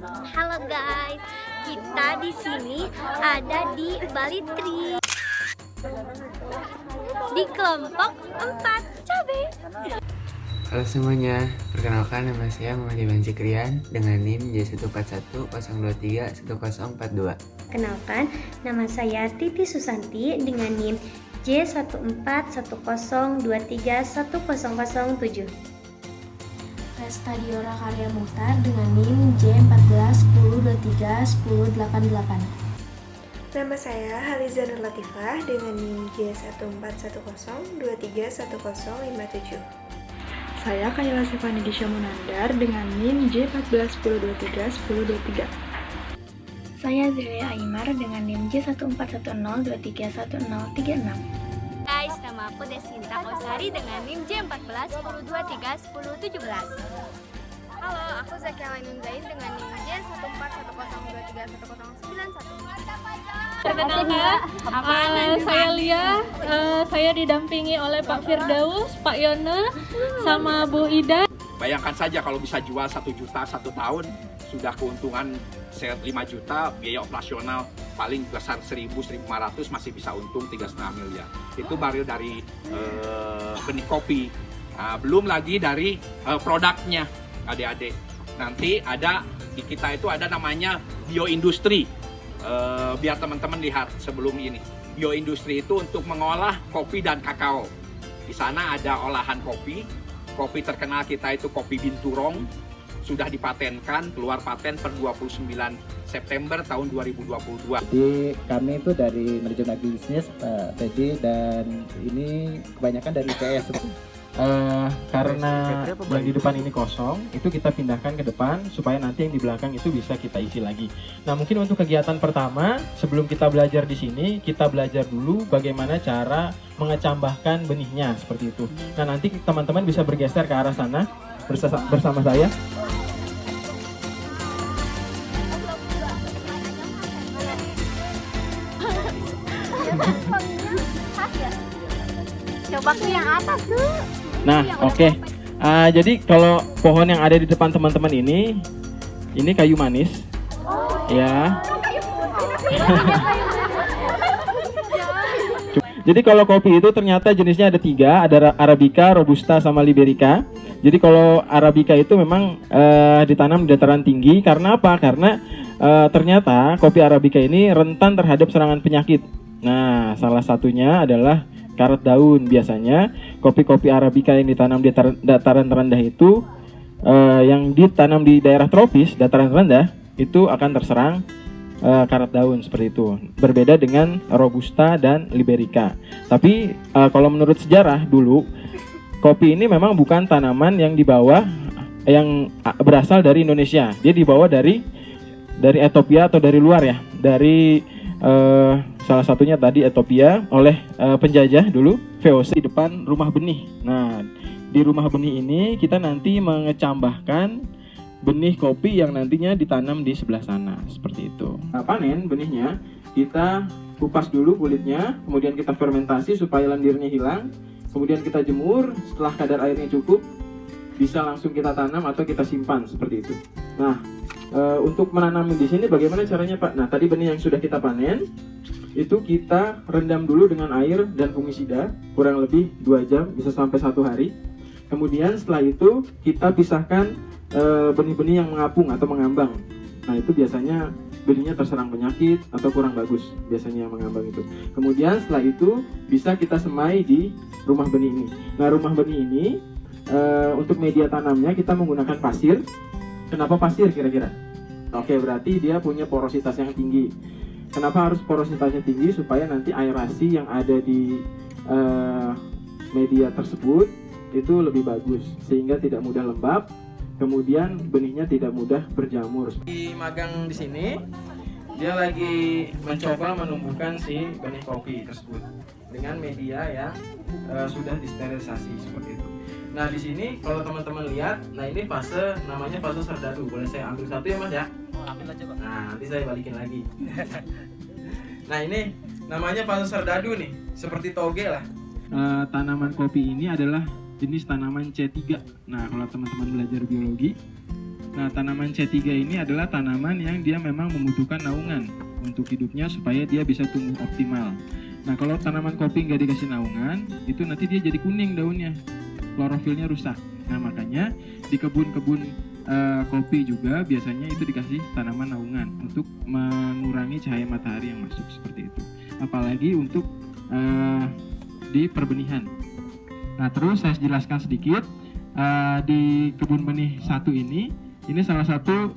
Halo guys, kita di sini ada di Bali Tree di kelompok 4 cabe. Halo semuanya, perkenalkan nama saya Muhammad Iman Zikrian dengan NIM J141-023-1042. Kenalkan, nama saya Titi Susanti dengan NIM J141-023-1007. Restadiora Karya Muhtar dengan NIM J14-1023-1088. Nama saya Haliza Nur Latifah dengan NIM J1410231057. Saya Kayla Sifani Gisha Munandar dengan NIM J14-1023-1023. Saya Zelia Aymar dengan NIM J1410231036. Guys, nama aku Desinta Kosari dengan NIM J14-1023-1017. Halo, aku Zakia Lainun Zain dengan NIM J14-1023-1091. Perkenalkan, saya Lia, saya didampingi oleh Pak Firdaus, Pak Yona, sama Bu Ida. Bayangkan saja kalau bisa jual 1 juta 1 tahun, sudah keuntungan 5 juta, biaya operasional paling besar 1.000-1.500 masih bisa untung 3,5 miliar. Itu baru dari benih kopi. Nah, belum lagi dari produknya, adik-adik. Nanti ada di kita itu ada namanya bioindustri. Biar teman-teman lihat sebelum ini. Bioindustri itu untuk mengolah kopi dan kakao. Di sana ada olahan kopi. Kopi terkenal kita itu kopi Binturong. Sudah dipatenkan, keluar paten per 29 September tahun 2022. Jadi kami itu dari manajemen bisnis Teddy, dan ini kebanyakan dari IPS. Karena yang di depan ini kosong, itu kita pindahkan ke depan supaya nanti yang di belakang itu bisa kita isi lagi. Nah, mungkin untuk kegiatan pertama, sebelum kita belajar di sini, kita belajar dulu bagaimana cara mengecambahkan benihnya seperti itu. Nah, nanti teman-teman bisa bergeser ke arah sana bersama saya. Coba ke yang atas dulu. Nah, oke. Jadi kalau pohon yang ada di depan teman-teman ini kayu manis, ya. Jadi kalau kopi itu ternyata jenisnya ada 3, ada Arabica, Robusta, sama Liberica. Jadi kalau Arabica itu memang ditanam di dataran tinggi. Karena apa? Karena ternyata kopi Arabica ini rentan terhadap serangan penyakit. Nah, salah satunya adalah karat daun. Biasanya kopi-kopi Arabica yang ditanam di dataran rendah itu yang ditanam di daerah tropis, dataran rendah, itu akan terserang karat daun seperti itu. Berbeda dengan Robusta dan Liberica. Tapi kalau menurut sejarah dulu, kopi ini memang bukan tanaman yang dibawa yang berasal dari Indonesia. Dia dibawa dari Ethiopia atau dari luar ya, dari salah satunya tadi Ethiopia oleh penjajah dulu, VOC, di depan rumah benih. Nah, di rumah benih ini kita nanti mengecambahkan benih kopi yang nantinya ditanam di sebelah sana, seperti itu. Nah, panen benihnya, kita kupas dulu kulitnya, kemudian kita fermentasi supaya lendirnya hilang, kemudian kita jemur. Setelah kadar airnya cukup, bisa langsung kita tanam atau kita simpan seperti itu. Nah, untuk menanam di sini bagaimana caranya, Pak? Nah, tadi benih yang sudah kita panen itu kita rendam dulu dengan air dan fungisida kurang lebih 2 jam, bisa sampai 1 hari. Kemudian setelah itu kita pisahkan benih-benih yang mengapung atau mengambang. Nah, itu biasanya benihnya terserang penyakit atau kurang bagus, biasanya yang mengambang itu. Kemudian setelah itu bisa kita semai di rumah benih ini. Nah, rumah benih ini untuk media tanamnya kita menggunakan pasir. Kenapa pasir kira-kira? Oke, berarti dia punya porositas yang tinggi. Kenapa harus porositasnya tinggi? Supaya nanti aerasi yang ada di media tersebut itu lebih bagus, sehingga tidak mudah lembab, kemudian benihnya tidak mudah berjamur. Di magang di sini, dia lagi mencoba menumbuhkan si benih kopi tersebut dengan media yang sudah disterilisasi seperti itu. Nah, di sini kalau teman-teman lihat, nah ini fase namanya fase serdadu. Boleh saya ambil satu ya, Mas ya? Ambil aja, Pak. Nah, nanti saya balikin lagi. Nah, ini namanya fase serdadu nih, seperti toge lah. Tanaman kopi ini adalah jenis tanaman C3. Nah, kalau teman-teman belajar biologi, Nah, tanaman C3 ini adalah tanaman yang dia memang membutuhkan naungan untuk hidupnya supaya dia bisa tumbuh optimal. Nah, kalau tanaman kopi nggak dikasih naungan, itu nanti dia jadi kuning daunnya, klorofilnya rusak. Nah, makanya di kebun-kebun kopi juga biasanya itu dikasih tanaman naungan untuk mengurangi cahaya matahari yang masuk seperti itu. Apalagi untuk di perbenihan. Nah, terus saya jelaskan sedikit di kebun benih 1 ini salah satu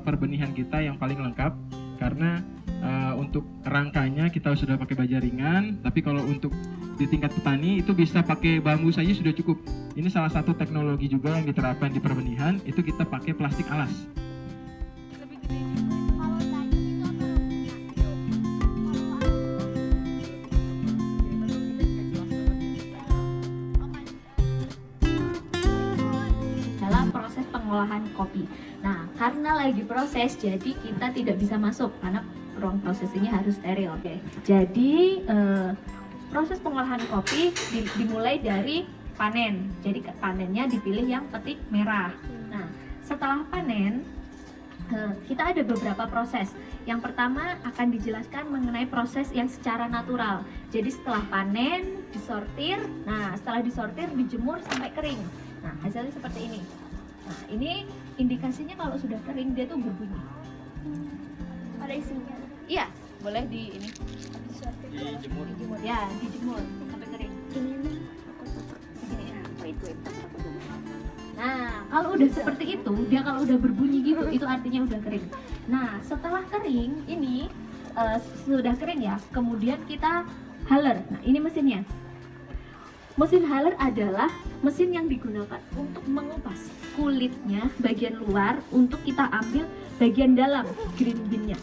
perbenihan kita yang paling lengkap karena untuk rangkanya kita sudah pakai baja ringan, tapi kalau untuk di tingkat petani itu bisa pakai bambu saja sudah cukup. Ini salah satu teknologi juga yang diterapkan di perbenihan, itu kita pakai plastik alas. Dalam proses pengolahan kopi. Nah, karena lagi proses, jadi kita tidak bisa masuk karena ruang proses ini harus steril. Oke. Jadi proses pengolahan kopi dimulai dari panen. Jadi panennya dipilih yang petik merah. Nah, setelah panen kita ada beberapa proses. Yang pertama akan dijelaskan mengenai proses yang secara natural. Jadi setelah panen disortir. Nah, setelah disortir dijemur sampai kering. Nah, hasilnya seperti ini. Nah, ini indikasinya kalau sudah kering dia tuh berbunyi. Ada isinya. Iya, boleh di ini. Dijemur. Ya, dijemur sampai kering. Ini Begini ya. Nah, kalau udah seperti itu, dia kalau udah berbunyi gitu, itu artinya udah kering. Nah, setelah kering, ini sudah kering ya, kemudian kita haler. Nah, ini mesinnya. Mesin haler adalah mesin yang digunakan untuk mengupas kulitnya bagian luar untuk kita ambil bagian dalam green bean-nya.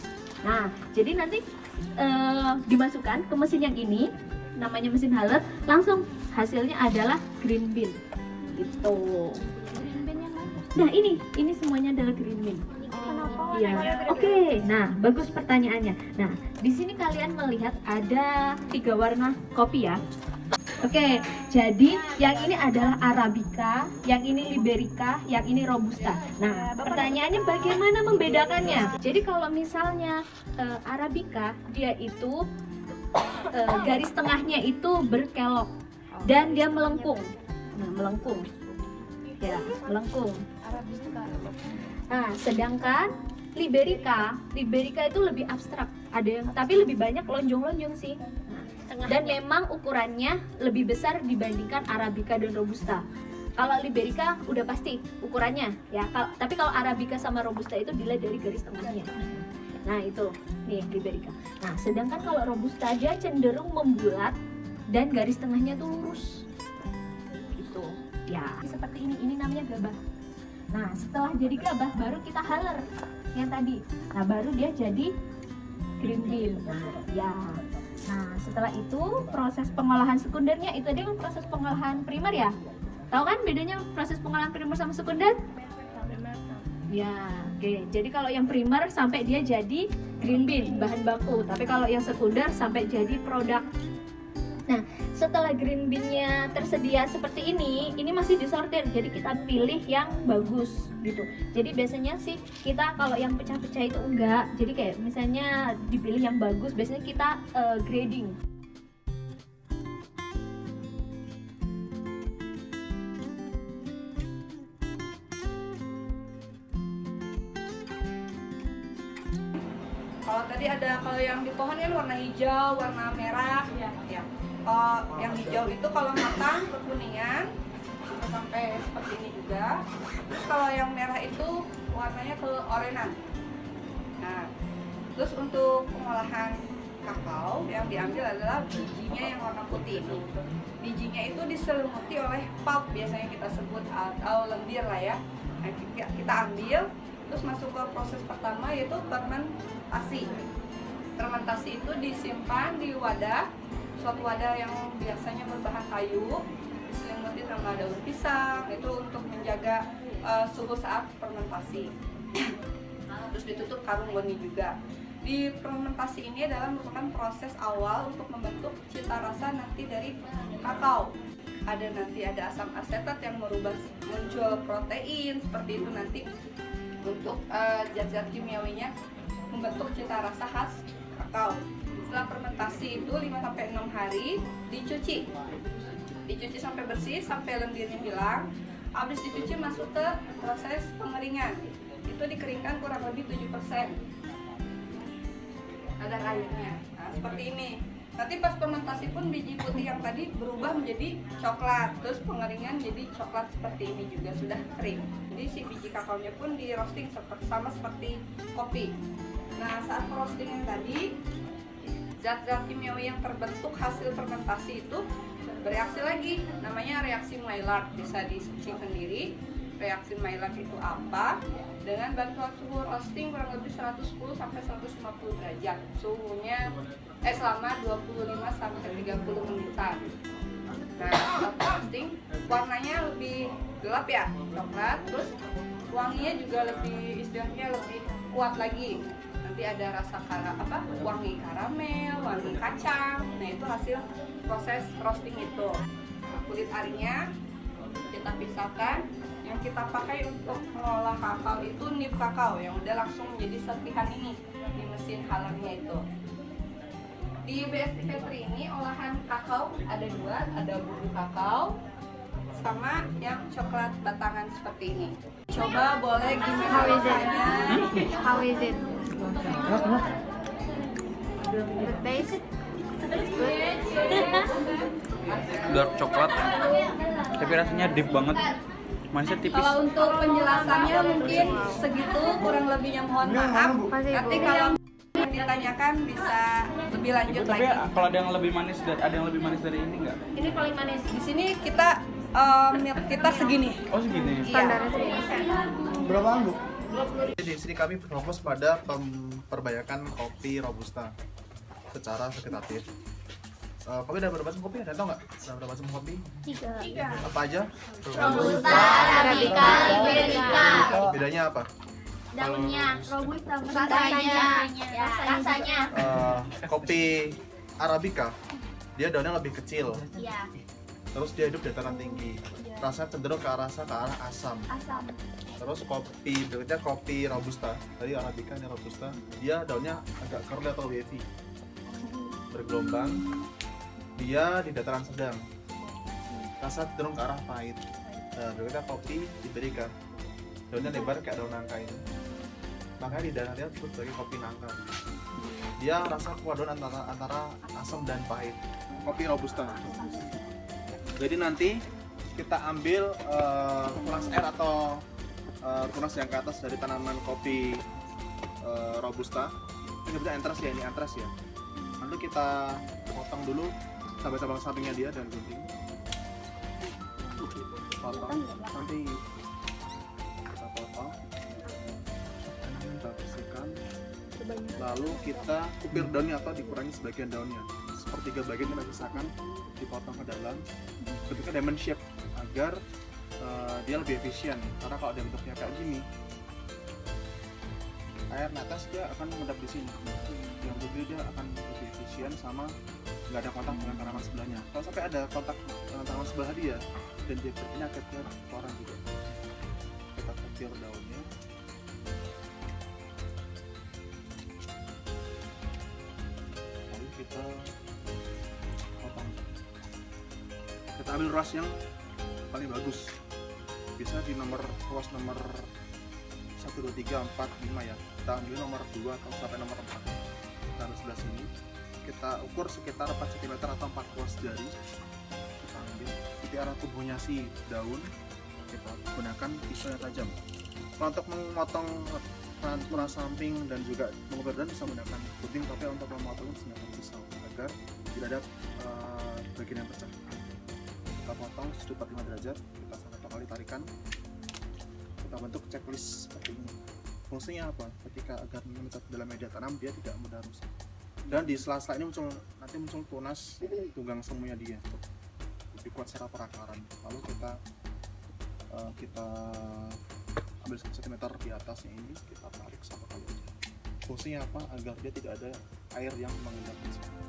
Nah, jadi nanti dimasukkan ke mesin yang ini, namanya mesin haler, langsung hasilnya adalah green bean. Gitu. Nah, ini semuanya adalah green bean. Iya. Oke. Nah, bagus pertanyaannya. Nah, di sini kalian melihat ada 3 warna kopi ya. Oke, jadi yang ini adalah Arabica, yang ini Liberica, yang ini Robusta. Nah, pertanyaannya bagaimana membedakannya? Jadi kalau misalnya Arabica, dia itu garis tengahnya itu berkelok dan dia melengkung. Nah, melengkung. Ya, melengkung. Nah, sedangkan Liberica itu lebih abstrak. Ada yang tapi lebih banyak lonjong-lonjong sih. Dan memang ukurannya lebih besar dibandingkan Arabica dan Robusta. Kalau Liberica udah pasti ukurannya ya. Tapi kalau Arabica sama Robusta itu dilihat dari garis tengahnya. Nah, itu nih Liberica. Nah, sedangkan kalau Robusta dia cenderung membulat dan garis tengahnya tuh lurus. Gitu. Ya, seperti ini. Ini namanya gabah. Nah, setelah jadi gabah baru kita haler yang tadi. Nah, baru dia jadi green bean. Nah, ya. Nah, setelah itu proses pengolahan sekundernya itu tadi kan proses pengolahan primer ya. Tahu kan bedanya proses pengolahan primer sama sekunder? Ya, oke. Jadi kalau yang primer sampai dia jadi green bean, bahan baku. Tapi kalau yang sekunder sampai jadi produk. Nah, setelah green bean-nya tersedia seperti ini masih disortir. Jadi kita pilih yang bagus gitu. Jadi biasanya sih kita kalau yang pecah-pecah itu enggak. Jadi kayak misalnya dipilih yang bagus, biasanya kita grading. Kalau tadi ada kalau yang di pohon kan warna hijau, warna merah, ya. Yang hijau itu kalau matang kekuningan bisa sampai seperti ini juga. Terus kalau yang merah itu warnanya ke orenan. Nah, terus untuk pengolahan kakao yang diambil adalah bijinya yang warna putih ini. Bijinya itu diselimuti oleh pulp biasanya kita sebut atau lendir lah ya. Nah, kita ambil terus masuk ke proses pertama yaitu fermentasi. Fermentasi itu disimpan di wadah, suatu wadah yang biasanya berbahan kayu, diselimuti sama daun pisang, itu untuk menjaga suhu saat fermentasi. Terus ditutup karung goni juga. Di fermentasi ini adalah merupakan proses awal untuk membentuk cita rasa nanti dari kakao. Ada asam asetat yang merubah muncul protein seperti itu nanti. untuk zat-zat kimiawinya membentuk cita rasa khas kakao. Setelah fermentasi itu 5-6 hari dicuci sampai bersih, sampai lendirnya hilang. Habis dicuci masuk ke proses pengeringan. Itu dikeringkan kurang lebih 7% kadar airnya. Nah, seperti ini. Nanti pas fermentasi pun biji putih yang tadi berubah menjadi coklat, terus pengeringan jadi coklat seperti ini juga sudah kering. Jadi si biji kakaonya pun di roasting sama seperti kopi. Nah, saat roasting yang tadi, zat-zat kimiawi yang terbentuk hasil fermentasi itu bereaksi lagi, namanya reaksi Maillard. Bisa di-searching sendiri reaksi Maillard itu apa. Dengan bantuan suhu roasting kurang lebih 110 sampai 150 derajat. Suhunya selama 25 sampai 30 menitan. Nah, setelah roasting warnanya lebih gelap ya, coklat, terus wanginya juga lebih, istilahnya lebih kuat lagi. Nanti ada rasa wangi karamel, wangi kacang. Nah, itu hasil proses roasting itu. Nah, kulit arinya kita pisahkan. Yang kita pakai untuk mengolah kakao itu nib kakao yang udah langsung menjadi serpihan ini di mesin halernya itu. Di BSD Factory ini olahan kakao ada dua, ada bubuk kakao sama yang coklat batangan seperti ini. Coba boleh gimana rasanya? How is it? The taste? Dark coklat, tapi rasanya deep banget. Manisnya tipis. Kalau untuk penjelasannya mungkin segitu, kurang lebihnya mohon maaf. Nanti kalau ditanyakan bisa lebih lanjut Tapi lagi. kalau ada yang lebih manis, ada yang lebih manis dari ini nggak? Ini paling manis. Di sini kita milk kita segini. Oh segini. Standarnya segini. Berapa Bu? Di sini kami fokus pada memperbanyakan kopi Robusta secara vegetatif. Kopi ada berapa macam kopi? Ada tau nggak? Ada berapa macam kopi? 3. Apa aja? Robusta, Arabica, Liberica. Bedanya apa? Daunnya, Robusta, rasanya. Kopi Arabica, dia daunnya lebih kecil. Iya. Terus dia hidup di dataran tinggi. Rasanya cenderung ke arah asam. Terus kopi berikutnya kopi Robusta. Tadi Arabica, ini Robusta. Dia daunnya agak curly atau wavy, bergelombang. Dia di dataran sedang, rasa cenderung ke arah pahit. Nah, berikutnya kopi Liberica, daunnya lebar kayak daun nangka ini, makanya di daerah dia disebut sebagai kopi nangka. Dia rasa paduan antara asam dan pahit. Kopi Robusta. Jadi nanti kita ambil tunas air atau tunas yang ke atas dari tanaman kopi Robusta. Ini sebenarnya antras ya, ini antras ya. Lalu kita potong dulu cabang-cabang sampingnya dia dan gunting. Potong nanti kita potong, kita bersihkan, lalu kita kupir daunnya atau dikurangi sebagian daunnya. Sepertiga bagian kita pisahkan, dipotong ke dalam, ketika diamond shape agar dia lebih efisien. Karena kalau dia bentuknya kayak gini, air netes dia akan mengendap di sini. Yang lebih dia akan lebih efisien sama nggak ada kontak dengan tanaman sebelahnya. Kalau sampai ada kontak dengan tanaman sebelah dia dan dia berpenyakit kotoran juga. Kita kupir daunnya. Lalu kita potong. Kita ambil ruas yang paling bagus. Bisa di ruas nomor 1, 2, 3, 4, 5 ya. Kita ambil nomor 2 atau sampai nomor 4. Kita ambil sebelah sini. Kita ukur sekitar 4 cm atau 4 ruas jari. Kita ambil di arah tubuhnya si daun. Kita gunakan pisau yang tajam. Untuk memotong tunas samping dan juga mengubah daun bisa menggunakan gunting, tapi untuk memotong menggunakan pisau agar tidak ada bagian yang pecah. Kita potong sudut 45 derajat. Kita satu kali tarikan. Kita bentuk checklist seperti ini. Fungsinya apa? Ketika agar mencapai dalam media tanam dia tidak mudah rusak. Dan di sela-sela ini nanti muncul tunas tunggang semuanya dia lebih kuat secara perakaran. Lalu kita ambil 1 cm di atasnya ini, kita tarik satu kali aja. Fungsinya apa? Agar dia tidak ada air yang mengendap di sini.